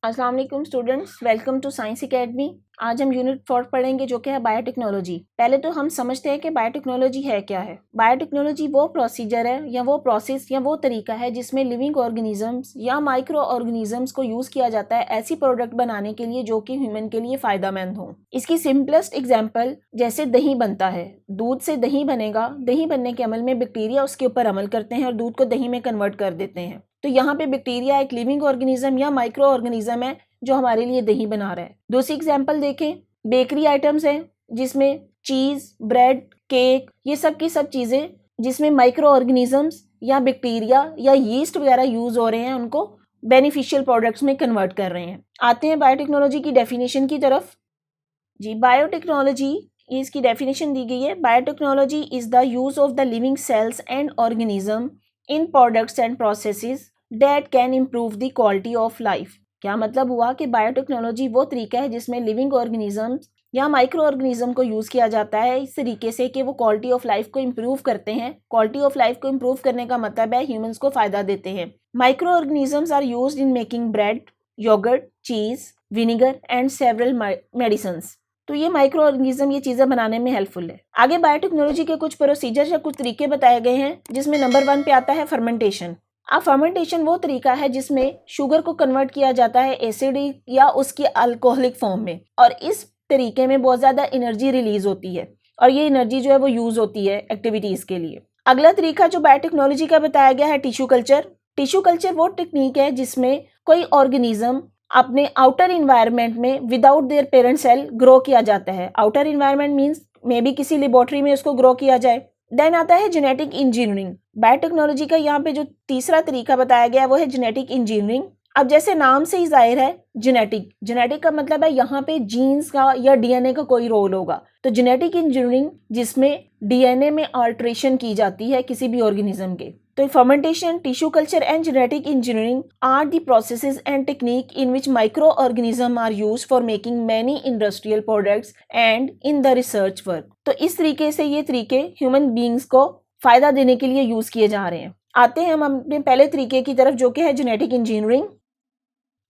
अस्सलाम वालेकुम students, welcome to science academy. आज हम यूनिट 4 पढ़ेंगे जो कि है बायोटेक्नोलॉजी। पहले तो हम समझते हैं कि बायोटेक्नोलॉजी है क्या है। बायोटेक्नोलॉजी वो प्रोसीजर है या वो प्रोसेस या वो तरीका है जिसमें लिविंग ऑर्गेनिजम्स या माइक्रो ऑर्गेनिजम्स को यूज़ किया जाता है ऐसी प्रोडक्ट बनाने के लिए जो कि ह्यूमन के लिए फ़ायदेमंद हो। इसकी सिंपलेस्ट एग्जाम्पल जैसे दही बनता है, दूध से दही बनेगा। दही बनने के अमल में बैक्टीरिया उसके ऊपर अमल करते हैं और दूध को दही में कन्वर्ट कर देते हैं। तो यहाँ पे बैक्टीरिया एक लिविंग ऑर्गेनिज्म या माइक्रो ऑर्गेनिज्म है जो हमारे लिए दही बना रहा है। दूसरी एग्जांपल देखें, बेकरी आइटम्स हैं जिसमें चीज़, ब्रेड, केक, ये सब की सब चीज़ें जिसमें माइक्रो ऑर्गेनिजम्स या बैक्टीरिया या यीस्ट वगैरह यूज़ हो रहे हैं, उनको बेनिफिशियल प्रोडक्ट्स में कन्वर्ट कर रहे हैं। आते हैं बायोटेक्नोलॉजी की डेफिनेशन की तरफ। जी, बायोटेक्नोलॉजी, इसकी डेफिनेशन दी गई है। Biotechnology is the use of the living cells and organism in products and processes that can improve the quality of life. क्या मतलब हुआ कि बायोटेक्नोलॉजी वो तरीका है जिसमें लिविंग ऑर्गेनिजम्स या माइक्रो ऑर्गेनिज्म को यूज़ किया जाता है इस तरीके से कि वो क्वालिटी ऑफ लाइफ को इम्प्रूव करते हैं। क्वालिटी ऑफ लाइफ को इम्प्रूव करने का मतलब है ह्यूमंस को फ़ायदा देते हैं। Micro organisms are used in making bread, yogurt, cheese, vinegar and several medicines. तो ये माइक्रो ऑर्गेनिज्म ये चीज़ें बनाने में हेल्पफुल है। आगे बायोटेक्नोलॉजी के कुछ प्रोसीजर या कुछ तरीके बताए गए हैं जिसमें नंबर 1 पे आता है फर्मेंटेशन। अब फर्मेंटेशन वो तरीका है जिसमें शुगर को कन्वर्ट किया जाता है एसिडिक या उसकी अल्कोहलिक फॉर्म में, और इस तरीके में बहुत ज़्यादा एनर्जी रिलीज होती है और ये एनर्जी जो है वो यूज़ होती है एक्टिविटीज़ के लिए। अगला तरीका जो बायोटेक्नोलॉजी का बताया गया है टिश्यू कल्चर। टिश्यू कल्चर वो टेक्निक है जिसमें कोई ऑर्गेनिज्म अपने आउटर इन्वायरमेंट में without their parent cell grow किया जाता है। Outer environment means may be किसी लेबोरेटरी में उसको ग्रो किया जाए। देन आता है जेनेटिक इंजीनियरिंग। बायोटेक्नोलॉजी का यहाँ पे जो तीसरा तरीका बताया गया है वो है जेनेटिक इंजीनियरिंग। अब जैसे नाम से ही जाहिर है जेनेटिक का मतलब है यहाँ पे जीन्स का या डीएनए का कोई रोल होगा। तो जेनेटिक इंजीनियरिंग जिसमें डीएनए में अल्ट्रेशन की जाती है किसी भी ऑर्गेनिज्म के। तो fermentation, tissue culture and genetic engineering are the processes and technique in which micro organism are used for making many industrial products and in the research work. तो इस तरीके से ये तरीके ह्यूमन बींग्स को फायदा देने के लिए यूज किए जा रहे हैं। आते हैं हम अपने पहले तरीके की तरफ जो कि है जेनेटिक इंजीनियरिंग।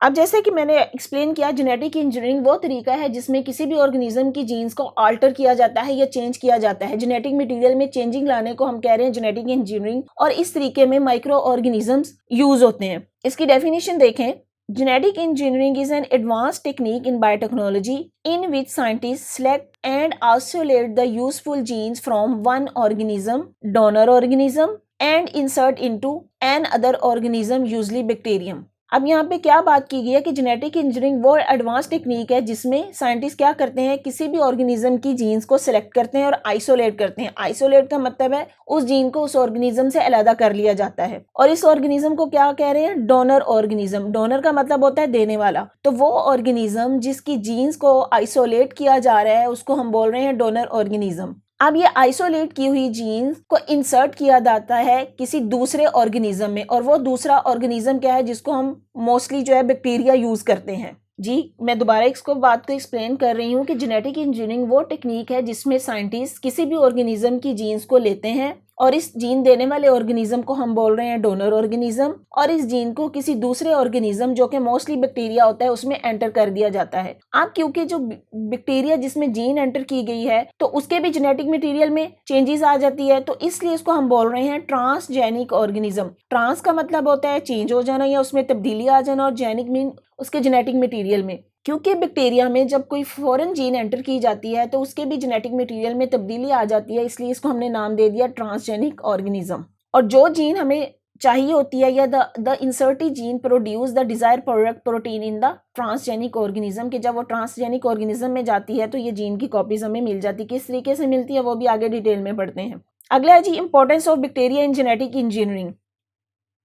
अब जैसे कि मैंने एक्सप्लेन किया, जेनेटिक इंजीनियरिंग वो तरीका है जिसमें किसी भी ऑर्गेनिज्म की जीन्स को अल्टर किया जाता है या चेंज किया जाता है। जेनेटिक मटेरियल में चेंजिंग लाने को हम कह रहे हैं जेनेटिक इंजीनियरिंग, और इस तरीके में माइक्रो ऑर्गेनिजम्स यूज होते हैं। इसकी डेफिनेशन देखें, genetic engineering is an advanced technique in biotechnology in which scientists select and isolate the useful genes from one organism, donor organism, and insert into another organism, usually bacterium. अब यहाँ पे क्या बात की गई है कि जेनेटिक इंजीनियरिंग वो एडवांस टेक्निक है जिसमें साइंटिस्ट क्या करते हैं, किसी भी ऑर्गेनिज्म की जीन्स को सिलेक्ट करते हैं और आइसोलेट करते हैं। आइसोलेट का मतलब है उस जीन को उस ऑर्गेनिज्म से अलग कर लिया जाता है, और इस ऑर्गेनिज्म को क्या कह रहे हैं, डोनर ऑर्गेनिज्म। डोनर का मतलब होता है देने वाला। तो वो ऑर्गेनिज्म जिसकी जीन्स को आइसोलेट किया जा रहा है उसको हम बोल रहे हैं डोनर ऑर्गेनिज्म। अब ये आइसोलेट की हुई जीन्स को इंसर्ट किया जाता है किसी दूसरे ऑर्गेनिज्म में, और वो दूसरा ऑर्गेनिज्म क्या है जिसको हम मोस्टली जो है बैक्टीरिया यूज करते हैं। जी, मैं दोबारा इसको बात को एक्सप्लेन कर रही हूँ कि जेनेटिक इंजीनियरिंग वो टेक्निक है जिसमें साइंटिस्ट किसी भी ऑर्गेनिज्म की जीन्स को लेते हैं और इस जीन देने वाले ऑर्गेनिज्म को हम बोल रहे हैं डोनर ऑर्गेनिज्म, और इस जीन को किसी दूसरे ऑर्गेनिज्म जो कि मोस्टली बैक्टीरिया होता है उसमें एंटर कर दिया जाता है। अब क्योंकि जो बैक्टीरिया जिसमें जीन एंटर की गई है तो उसके भी जेनेटिक मटेरियल में चेंजेस आ जाती है, तो इसलिए इसको हम बोल रहे हैं ट्रांसजेनिक ऑर्गेनिज्म। ट्रांस का मतलब होता है चेंज हो जाना या उसमें तब्दीली आ जाना, और जेनिक मीन उसके जेनेटिक मटेरियल में। क्योंकि बैक्टीरिया में जब कोई फॉरेन जीन एंटर की जाती है तो उसके भी जेनेटिक मटेरियल में तब्दीली आ जाती है, इसलिए इसको हमने नाम दे दिया ट्रांसजेनिक ऑर्गेनिज्म। और जो जीन हमें चाहिए होती है या the inserted gene produce the desire product protein in the transgenic organism, कि जब वो ट्रांसजेनिक ऑर्गेनिज्म में जाती है तो ये जीन की कॉपीज हमें मिल जाती है। किस तरीके से मिलती है वो भी आगे डिटेल में पढ़ते हैं। अगला है जी importance of bacteria in genetic engineering.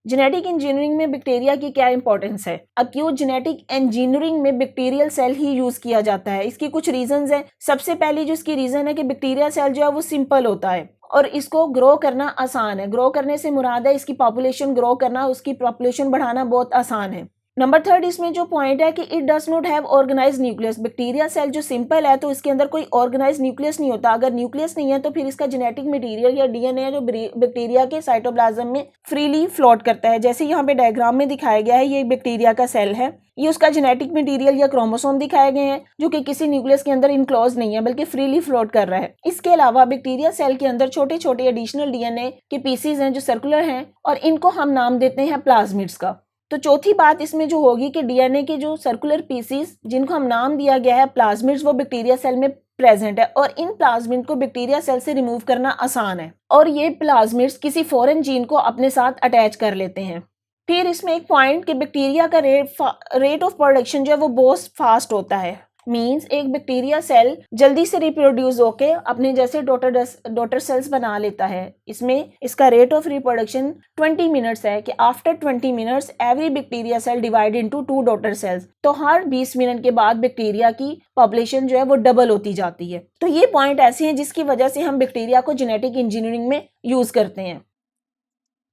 Genetic engineering में बैक्टीरिया की क्या इंपॉर्टेंस है। अब क्यों जेनेटिक इंजीनियरिंग में बैक्टीरियल सेल ही यूज किया जाता है, इसकी कुछ रीजंस हैं। सबसे पहली जो इसकी रीजन है कि बैक्टीरिया सेल जो है वो सिंपल होता है और इसको ग्रो करना आसान है। ग्रो करने से मुराद है इसकी पॉपुलेशन ग्रो करना, उसकी पॉपुलेशन बढ़ाना बहुत आसान है। नंबर 3 इसमें जो पॉइंट है कि it does not have organise nucleus. Bacteria cell जो सिंपल है तो इसके अंदर कोई ऑर्गेनाइज न्यूक्लियस नहीं होता। अगर न्यूक्लियस नहीं है तो फिर इसका जेनेटिक मटेरियल या डीएनए जो बैक्टीरिया के साइटोप्लाज्म में फ्रीली फ्लोट करता है। जैसे यहाँ पे डायग्राम में दिखाया गया है, ये बैक्टीरिया का सेल है, ये उसका जेनेटिक मटेरियल या क्रोमोसोम दिखाए गए हैं जो कि किसी न्यूक्लियस के अंदर इनक्लोज नहीं है बल्कि फ्रीली फ्लोट कर रहा है। इसके अलावा बैक्टीरिया सेल के अंदर छोटे छोटे एडिशनल डीएनए के पीसीज हैं जो सर्कुलर हैं और इनको हम नाम देते हैं प्लाज्मिड्स का। तो चौथी बात इसमें जो होगी कि डीएनए के जो सर्कुलर पीसीज जिनको हम नाम दिया गया है प्लाज्मिड्स, वो बैक्टीरिया सेल में प्रेजेंट है और इन प्लाज्मिड को बैक्टीरिया सेल से रिमूव करना आसान है और ये प्लाज्मिड्स किसी फॉरेन जीन को अपने साथ अटैच कर लेते हैं। फिर इसमें एक पॉइंट कि बैक्टीरिया का रेट ऑफ प्रोडक्शन जो है वो बहुत फास्ट होता है। मींस एक बैक्टीरिया सेल जल्दी से रिप्रोड्यूस होके अपने जैसे डॉटर सेल्स बना लेता है। इसमें इसका रेट ऑफ रिप्रोडक्शन 20 मिनट्स है कि after 20 minutes every bacteria cell divide into 2 daughter cells. तो हर 20 मिनट के बाद बैक्टीरिया की पॉपुलेशन जो है वो डबल होती जाती है। तो ये पॉइंट ऐसे हैं जिसकी वजह से हम बैक्टीरिया को जेनेटिक इंजीनियरिंग में यूज करते हैं।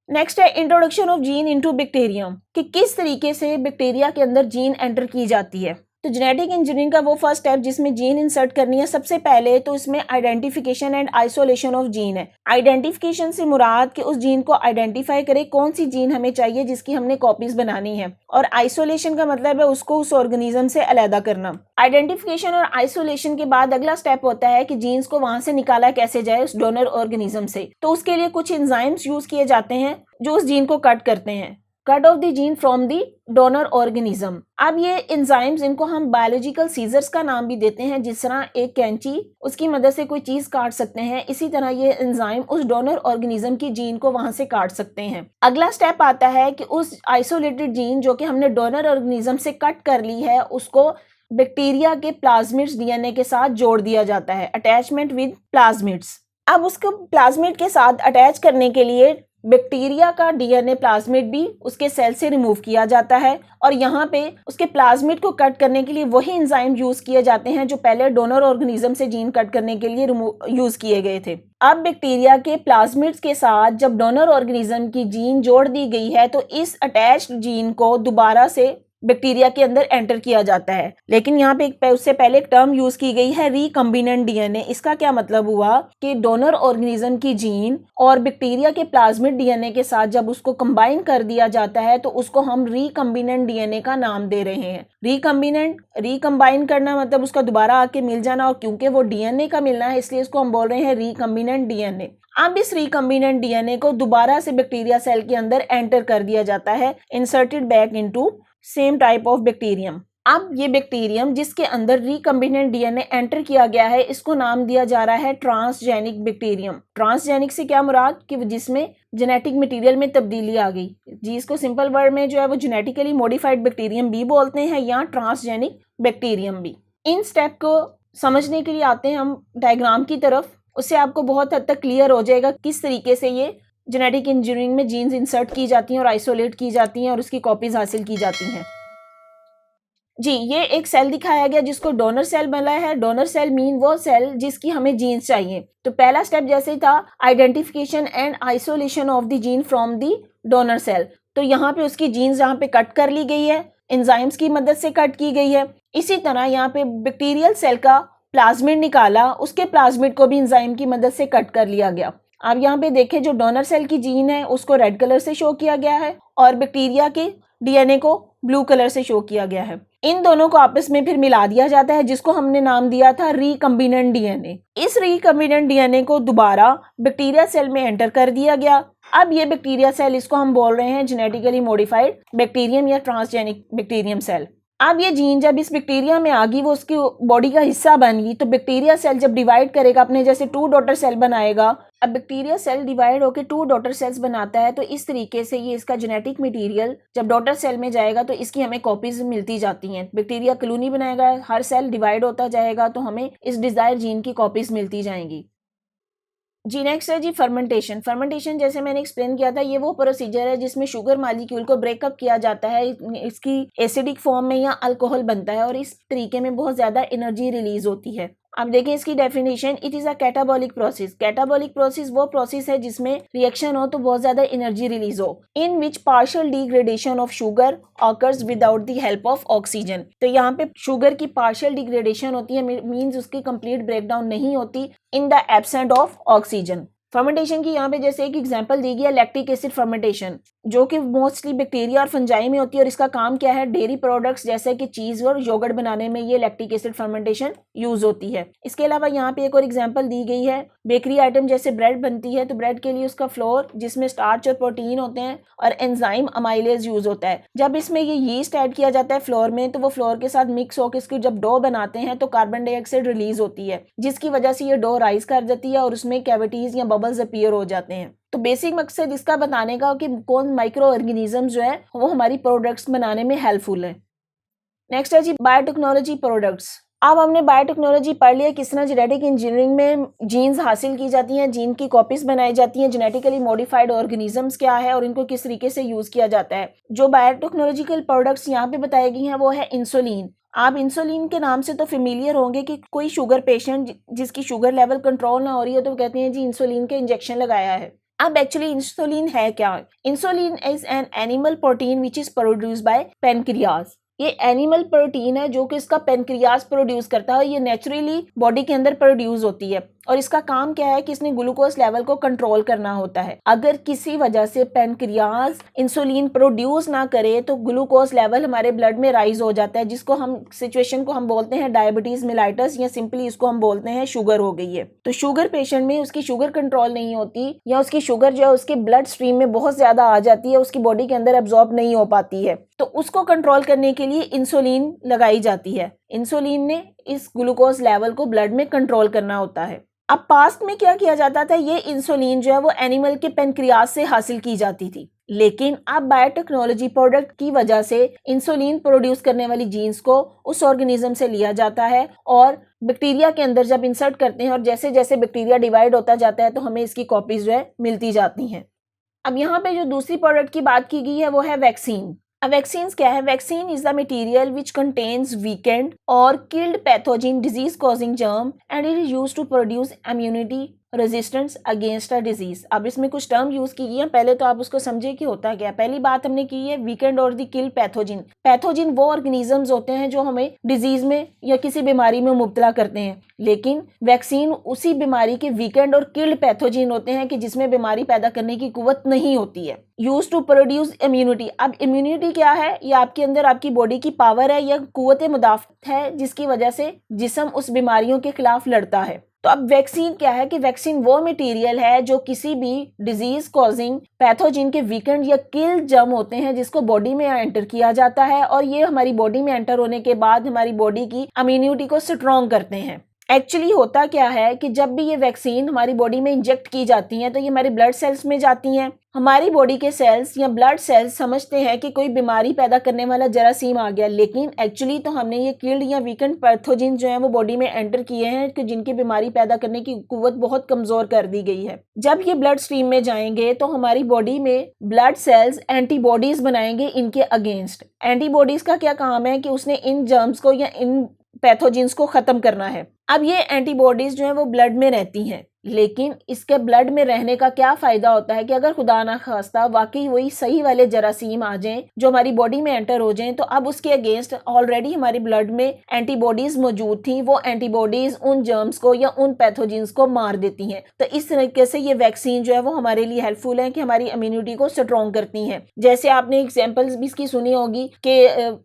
नेक्स्ट है introduction of gene into bacterium, कि किस तरीके से बैक्टीरिया के अंदर जीन एंटर की जाती है। तो जेनेटिक इंजीनियरिंग का वो फर्स्ट स्टेप जिसमें जीन इंसर्ट करनी है, सबसे पहले तो इसमें identification and isolation of gene है। आइडेंटिफिकेशन से मुराद कि उस जीन को आइडेंटिफाई करे कौन सी जीन हमें चाहिए जिसकी हमने कॉपीज बनानी है, और आइसोलेशन का मतलब है उसको उस ऑर्गेनिज्म से अलग करना। आइडेंटिफिकेशन और आइसोलेशन के बाद अगला स्टेप होता है कि जीन्स को वहां से निकाला कैसे जाए उस डोनर ऑर्गेनिज्म से। तो उसके लिए कुछ एंजाइम्स यूज किए जाते हैं जो उस जीन को कट करते हैं, cut off the gene from the donor organism. अब ये एंजाइम्स, इनको हम बायोलॉजिकल सीजर्स का नाम भी देते हैं। जिस तरह एक कैंची उसकी मदद से कोई चीज काट सकते हैं, इसी तरह ये एंजाइम उस डोनर ऑर्गेनिज्म की जीन को वहां से काट सकते हैं। अगला स्टेप आता है कि उस आइसोलेटेड जीन जो कि हमने डोनर ऑर्गेनिज्म से कट कर ली है उसको बैक्टीरिया के प्लाज्मिड्स डीएनए के साथ जोड़ दिया जाता है, अटैचमेंट विद प्लाज्मिड्स। अब उसको प्लाज्मिड के साथ अटैच करने के लिए बैक्टीरिया का डीएनए प्लाज्मिड भी उसके सेल से रिमूव किया जाता है और यहाँ पे उसके प्लाज्मिड को कट करने के लिए वही एंजाइम यूज किए जाते हैं जो पहले डोनर ऑर्गेनिज्म से जीन कट करने के लिए यूज किए गए थे। अब बैक्टीरिया के प्लाज्मिड्स के साथ जब डोनर ऑर्गेनिज्म की जीन जोड़ दी गई है तो इस अटैच्ड जीन को दोबारा से बैक्टीरिया के अंदर एंटर किया जाता है। लेकिन यहाँ पे उससे पहले एक टर्म यूज की गई है रिकम्बिनेंट डीएनए। इसका क्या मतलब हुआ कि डोनर ऑर्गेनिज्म की जीन और बैक्टीरिया के प्लाज्मिड डीएनए के साथ जब उसको कंबाइन कर दिया जाता है तो उसको हम रिकम्बिनेंट डीएनए का नाम दे रहे हैं। रिकम्बाइन करना मतलब उसका दोबारा आके मिल जाना, और क्योंकि वो डीएनए का मिलना है इसलिए इसको हम बोल रहे हैं रिकम्बिनेंट डीएनए। अब इस रिकम्बिनेंट डीएनए को दोबारा से बैक्टीरिया सेल के अंदर एंटर कर दिया जाता है, inserted back into same type of bacterium. अब ये बैक्टीरियम जिसके अंदर रिकम्बिनेंट डीएनए एंटर किया गया है इसको नाम दिया जा रहा है ट्रांसजेनिक बैक्टीरियम। ट्रांसजेनिक से क्या मुराद कि जिसमें जेनेटिक मटेरियल में तब्दीली आ गई। जी, इसको सिंपल वर्ड में जो है वो जेनेटिकली मॉडिफाइड बैक्टीरियम भी बोलते हैं या ट्रांसजेनिक बैक्टीरियम भी। इन स्टेप को समझने के लिए आते हैं हम डायग्राम की तरफ, उससे आपको बहुत हद तक क्लियर हो जाएगा किस तरीके से ये जेनेटिक इंजीनियरिंग में जीन्स इंसर्ट की जाती हैं और आइसोलेट की जाती हैं और उसकी कॉपीज हासिल की जाती हैं। जी, ये एक सेल दिखाया गया जिसको डोनर सेल बना है। डोनर सेल मीन वो सेल जिसकी हमें जीन्स चाहिए। तो पहला स्टेप जैसे था identification and isolation of the gene from the donor cell, तो यहाँ पे उसकी जीन्स यहाँ पे कट कर ली गई है, एंजाइम्स की मदद से कट की गई है। इसी तरह यहाँ पे बैक्टीरियल सेल का प्लाज्मिड निकाला, उसके प्लाज्मिड को भी एंजाइम की मदद से कट कर लिया गया। अब यहाँ पे देखें जो डोनर सेल की जीन है उसको रेड कलर से शो किया गया है और बैक्टीरिया के डीएनए को ब्लू कलर से शो किया गया है। इन दोनों को आपस में फिर मिला दिया जाता है जिसको हमने नाम दिया था रिकम्बिनेंट डीएनए। इस रिकम्बिनेंट डीएनए को दोबारा बैक्टीरिया सेल में एंटर कर दिया गया। अब ये बैक्टीरिया सेल, इसको हम बोल रहे हैं जेनेटिकली मॉडिफाइड बैक्टीरियम या ट्रांसजेनिक बैक्टीरियम सेल। अब ये जीन जब इस बैक्टीरिया में आ गई, वो उसकी बॉडी का हिस्सा बन गई, तो बैक्टीरिया सेल जब डिवाइड करेगा अपने जैसे 2 डॉटर सेल बनाएगा। अब बैक्टीरिया सेल डिवाइड होकर 2 डॉटर सेल्स बनाता है, तो इस तरीके से ये इसका जेनेटिक मटेरियल जब डॉटर सेल में जाएगा तो इसकी हमें कॉपीज मिलती जाती हैं। बैक्टीरिया कॉलोनी बनाएगा, हर सेल डिवाइड होता जाएगा तो हमें इस डिजायर जीन की कॉपीज मिलती जाएंगी। जी, नेक्स्ट है जी फर्मेंटेशन। फर्मेंटेशन जैसे मैंने एक्सप्लेन किया था, ये वो प्रोसीजर है जिसमें शुगर मालिक्यूल को ब्रेकअप किया जाता है, इसकी एसिडिक फॉर्म में या अल्कोहल बनता है और इस तरीके में बहुत ज़्यादा एनर्जी रिलीज होती है। अब देखें इसकी definition, it is a catabolic process. Catabolic process वो प्रोसेस है जिसमें रिएक्शन हो तो बहुत ज्यादा एनर्जी रिलीज हो, in which partial degradation of sugar occurs without the help of oxygen. तो यहाँ पे शुगर की पार्शियल डिग्रेडेशन होती है, मींस उसकी कंप्लीट ब्रेकडाउन नहीं होती in the absent of oxygen. Fermentation की यहाँ पे जैसे एक एग्जांपल दी गई है लैक्टिक एसिड फर्मेंटेशन, जो कि मोस्टली बैक्टीरिया और फंजाई में होती है, और इसका काम क्या है, डेयरी प्रोडक्ट्स जैसे कि चीज और योगर्ट बनाने में ये लैक्टिक एसिड फर्मेंटेशन यूज होती है। इसके अलावा यहाँ पे एक और एग्जांपल दी गई है, बेकरी आइटम जैसे ब्रेड बनती है तो ब्रेड के लिए उसका फ्लोर जिसमें स्टार्च और प्रोटीन होते हैं और एंजाइम अमाइलेज यूज होता है। जब इसमें ये यीस्ट ऐड किया जाता है फ्लोर में, तो वो फ्लोर के साथ मिक्स होकर इसकी जब डो बनाते हैं तो कार्बन डाइऑक्साइड रिलीज होती है, जिसकी वजह से ये डो राइज कर जाती है और उसमें कैविटीज या बबल्स अपीयर हो जाते हैं। तो बेसिक मकसद इसका बताने का कि कौन माइक्रो ऑर्गेनिज्म जो है वो हमारी प्रोडक्ट्स बनाने में हेल्पफुल है। नेक्स्ट है जी बायोटेक्नोलॉजी प्रोडक्ट्स। अब हमने बायोटेक्नोलॉजी पढ़ लिया किस तरह जेनेटिक इंजीनियरिंग में जीन्स हासिल की जाती हैं, जीन की कॉपीज बनाई जाती हैं, जेनेटिकली मॉडिफाइड ऑर्गेनिजम्स क्या है और इनको किस तरीके से यूज किया जाता है। जो बायोटेक्नोलॉजिकल प्रोडक्ट्स यहाँ पे बताई गई हैं वो है इंसुलिन। आप इंसुलिन के नाम से तो फेमिलियर होंगे कि कोई शुगर पेशेंट जिसकी शुगर लेवल कंट्रोल ना हो रही है तो कहते हैं जी इंसुलिन के इंजेक्शन लगाया है। अब एक्चुअली इंसुलिन है क्या? Insulin is an animal protein which is produced by pancreas. ये एनिमल प्रोटीन है जो कि इसका पेनक्रियाज प्रोड्यूस करता है, ये नेचुरली बॉडी के अंदर प्रोड्यूस होती है और इसका काम क्या है कि इसने ग्लूकोज लेवल को कंट्रोल करना होता है। अगर किसी वजह से पेनक्रियाज इंसुलिन प्रोड्यूस ना करे तो ग्लूकोज लेवल हमारे ब्लड में राइज हो जाता है, जिसको हम सिचुएशन को हम बोलते हैं डायबिटीज मेलाइटस, या सिंपली इसको हम बोलते हैं शुगर हो गई है। तो शुगर पेशेंट में उसकी शुगर कंट्रोल नहीं होती या उसकी शुगर जो है उसके ब्लड स्ट्रीम में बहुत ज्यादा आ जाती है, उसकी बॉडी के अंदर एब्जॉर्ब नहीं हो पाती है, तो उसको कंट्रोल करने के लिए इंसुलिन लगाई जाती है। इंसुलिन ने इस ग्लूकोज लेवल को ब्लड में कंट्रोल करना होता है। अब पास्ट में क्या किया जाता था, ये इंसुलिन जो है वो एनिमल के पेनक्रियाज से हासिल की जाती थी, लेकिन अब बायोटेक्नोलॉजी प्रोडक्ट की वजह से इंसुलिन प्रोड्यूस करने वाली जीन्स को उस ऑर्गेनिज्म से लिया जाता है और बैक्टीरिया के अंदर जब इंसर्ट करते हैं और जैसे जैसे बैक्टीरिया डिवाइड होता जाता है तो हमें इसकी कॉपीज जो है मिलती जाती हैं। अब यहाँ पे जो दूसरी प्रोडक्ट की बात की गई है वो है वैक्सीन। अब वैक्सीन्स क्या है? Vaccine is the material which contains weakened और killed pathogen disease causing germ and it is used to produce immunity resistance against a disease. अब इसमें कुछ टर्म यूज की गई है, पहले तो आप उसको समझे कि होता क्या है। पहली बात हमने की है वीकेंड और दी किल पैथोजिन। पैथोजिन वो ऑर्गेनिजम्स होते हैं जो हमें डिजीज में या किसी बीमारी में मुब्तला करते हैं, लेकिन वैक्सीन उसी बीमारी के वीकेंड और किल्ड पैथोजिन होते हैं कि जिसमें बीमारी पैदा करने की कुव्वत नहीं होती है। Use to produce immunity. अब इम्यूनिटी क्या है? ये आपके अंदर आपकी बॉडी की पावर है या कुव्वत मुदाफ़त है जिसकी वजह से जिस्म उस बीमारियों के खिलाफ लड़ता है। तो अब वैक्सीन क्या है कि वैक्सीन वो मटेरियल है जो किसी भी डिजीज कॉजिंग पैथोजिन के वीकेंड या किल जर्म होते हैं जिसको बॉडी में एंटर किया जाता है और ये हमारी बॉडी में एंटर होने के बाद हमारी बॉडी की इम्यूनिटी को स्ट्रॉन्ग करते हैं। एक्चुअली होता क्या है कि जब भी ये वैक्सीन हमारी बॉडी में इंजेक्ट की जाती हैं तो ये हमारी ब्लड सेल्स में जाती हैं। हमारी बॉडी के सेल्स या ब्लड सेल्स समझते हैं कि कोई बीमारी पैदा करने वाला जरासीम आ गया, लेकिन एक्चुअली तो हमने ये किल्ड या वीकेंड पैथोजिन जो है वो बॉडी में एंटर किए हैं कि जिनकी बीमारी पैदा करने की कुव्वत बहुत कमजोर कर दी गई है। जब ये ब्लड स्ट्रीम में जाएंगे तो हमारी बॉडी में ब्लड सेल्स एंटीबॉडीज बनाएंगे इनके अगेंस्ट। एंटीबॉडीज का क्या काम है कि उसने इन जर्म्स को या इन पैथोजिन्स को खत्म करना है। अब ये एंटीबॉडीज जो है वो ब्लड में रहती हैं, लेकिन इसके ब्लड में रहने का क्या फायदा होता है कि अगर खुदा ना खास्ता वाकई वही सही वाले जरासीम आ जाएं जो हमारी बॉडी में एंटर हो जाएं तो अब उसके अगेंस्ट ऑलरेडी हमारी ब्लड में एंटीबॉडीज मौजूद थी, वो एंटीबॉडीज उन जर्म्स को या उन पैथोजिन्स को मार देती हैं। तो इस तरीके से ये वैक्सीन जो है वो हमारे लिए हेल्पफुल है कि हमारी इम्यूनिटी को स्ट्रॉन्ग करती हैं। जैसे आपने एग्जाम्पल्स भी इसकी सुनी होगी कि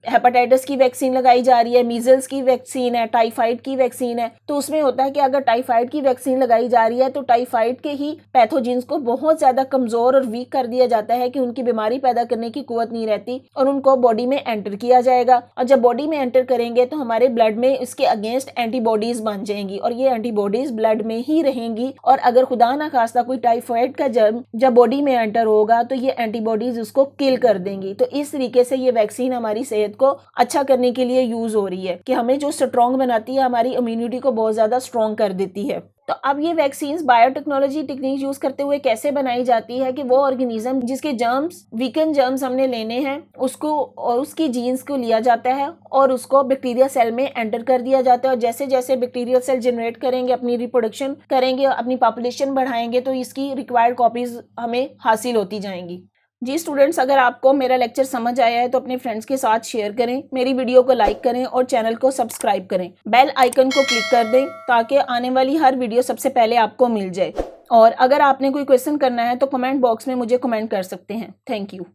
हेपेटाइटिस की वैक्सीन लगाई जा रही है, मीजल्स की वैक्सीन है, टाइफाइड की वैक्सीन है। तो उसमें होता है कि अगर टाइफाइड की वैक्सीन लगाई जा रही है तो टाइफाइड के ही पैथोजिन्स को बहुत ज्यादा कमजोर और वीक कर दिया जाता है कि उनकी बीमारी पैदा करने की कुव्वत नहीं रहती और उनको बॉडी में एंटर किया जाएगा, और जब बॉडी में एंटर करेंगे तो हमारे ब्लड में इसके अगेंस्ट एंटीबॉडीज बन जाएंगी और ये एंटीबॉडीज ब्लड में ही रहेंगी। और अगर खुदा ना खास्ता कोई टाइफाइड का जर्म जब बॉडी में एंटर होगा तो ये एंटीबॉडीज उसको किल कर देंगी। तो इस तरीके से ये वैक्सीन हमारी सेहत को अच्छा करने के लिए यूज हो रही है कि हमें जो स्ट्रॉन्ग बनाती है, हमारी इम्यूनिटी को बहुत ज्यादा स्ट्रॉन्ग कर देती है। तो अब ये वैक्सीन बायोटेक्नोलॉजी टेक्निक यूज करते हुए कैसे बनाई जाती है कि वो ऑर्गेनिज्म जिसके जर्म्स, वीकन जर्म्स हमने लेने हैं, उसको और उसकी जीन्स को लिया जाता है और उसको बैक्टीरिया सेल में एंटर कर दिया जाता है। और जैसे जैसे बैक्टीरियल सेल जनरेट करेंगे, अपनी रिप्रोडक्शन करेंगे, अपनी पॉपुलेशन बढ़ाएंगे, तो इसकी रिक्वायर्ड कॉपीज हमें हासिल होती जाएंगी। जी स्टूडेंट्स, अगर आपको मेरा लेक्चर समझ आया है तो अपने फ्रेंड्स के साथ शेयर करें, मेरी वीडियो को लाइक करें और चैनल को सब्सक्राइब करें। बेल आइकन को क्लिक कर दें ताकि आने वाली हर वीडियो सबसे पहले आपको मिल जाए। और अगर आपने कोई क्वेश्चन करना है तो कमेंट बॉक्स में मुझे कमेंट कर सकते हैं। Thank you.